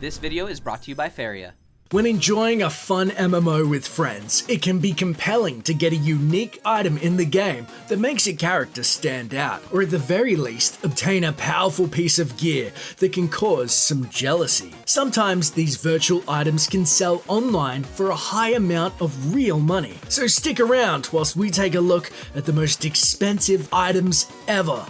This video is brought to you by Faria. When enjoying a fun MMO with friends, it can be compelling to get a unique item in the game that makes your character stand out, or at the very least, obtain a powerful piece of gear that can cause some jealousy. Sometimes these virtual items can sell online for a high amount of real money, so stick around whilst we take a look at the most expensive items ever.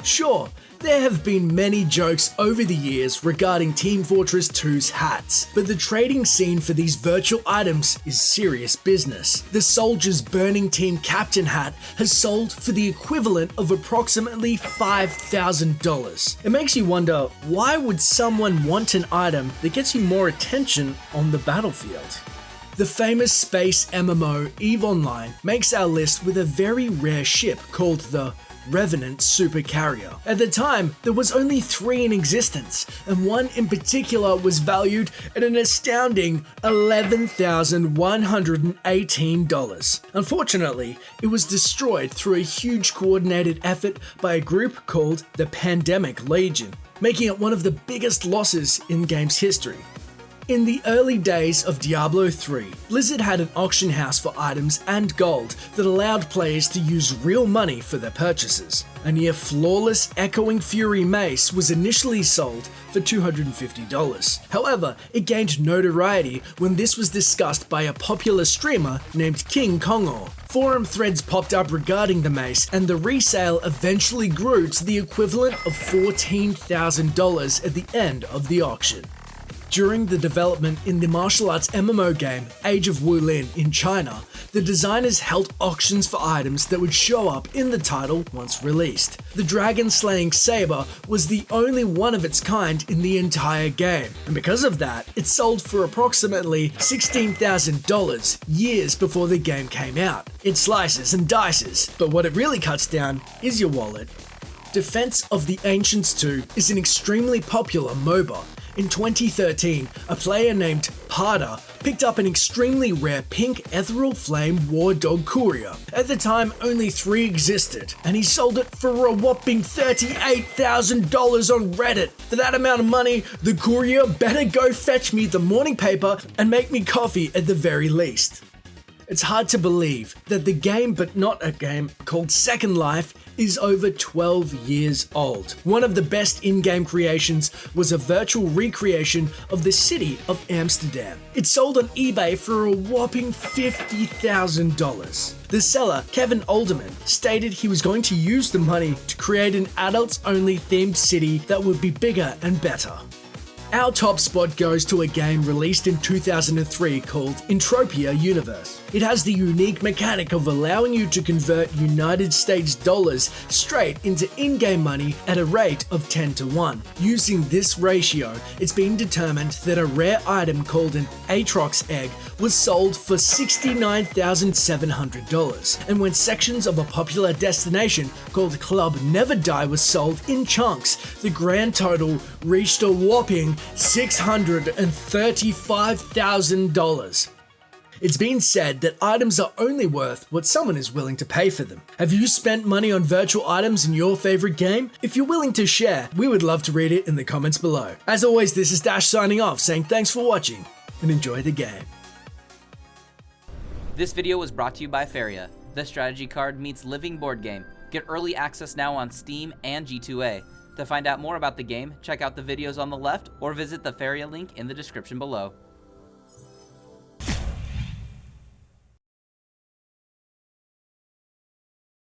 Sure, there have been many jokes over the years regarding Team Fortress 2's hats, but the trading scene for these virtual items is serious business. The Soldier's Burning Team Captain hat has sold for the equivalent of approximately $5,000. It makes you wonder, why would someone want an item that gets you more attention on the battlefield? The famous space MMO EVE Online makes our list with a very rare ship called the Revenant Supercarrier. At the time, there was only 3 in existence, and one in particular was valued at an astounding $11,118. Unfortunately, it was destroyed through a huge coordinated effort by a group called the Pandemic Legion, making it one of the biggest losses in the game's history. In the early days of Diablo 3, Blizzard had an auction house for items and gold that allowed players to use real money for their purchases. A near flawless Echoing Fury Mace was initially sold for $250. However, it gained notoriety when this was discussed by a popular streamer named King Kongor. Forum threads popped up regarding the mace, and the resale eventually grew to the equivalent of $14,000 at the end of the auction. During the development in the martial arts MMO game Age of Wulin in China, the designers held auctions for items that would show up in the title once released. The dragon-slaying saber was the only one of its kind in the entire game, and because of that, it sold for approximately $16,000 years before the game came out. It slices and dices, but what it really cuts down is your wallet. Defense of the Ancients 2 is an extremely popular MOBA. In 2013, a player named Pada picked up an extremely rare pink ethereal flame war dog courier. At the time, only 3 existed, and he sold it for a whopping $38,000 on Reddit. For that amount of money, the courier better go fetch me the morning paper and make me coffee at the very least. It's hard to believe that the game, but not a game, called Second Life is over 12 years old. One of the best in-game creations was a virtual recreation of the city of Amsterdam. It sold on eBay for a whopping $50,000. The seller, Kevin Alderman, stated he was going to use the money to create an adults-only themed city that would be bigger and better. Our top spot goes to a game released in 2003 called Entropia Universe. It has the unique mechanic of allowing you to convert United States dollars straight into in-game money at a rate of 10-1. Using this ratio, it's been determined that a rare item called an Aatrox egg was sold for $69,700. And when sections of a popular destination called Club Never Die was sold in chunks, the grand total reached a whopping $635,000. It's been said that items are only worth what someone is willing to pay for them. Have you spent money on virtual items in your favorite game? If you're willing to share, we would love to read it in the comments below. As always, this is Dash signing off, saying thanks for watching and enjoy the game. This video was brought to you by Faria. The strategy card meets living board game. Get early access now on Steam and G2A. To find out more about the game, check out the videos on the left or visit the Faria link in the description below.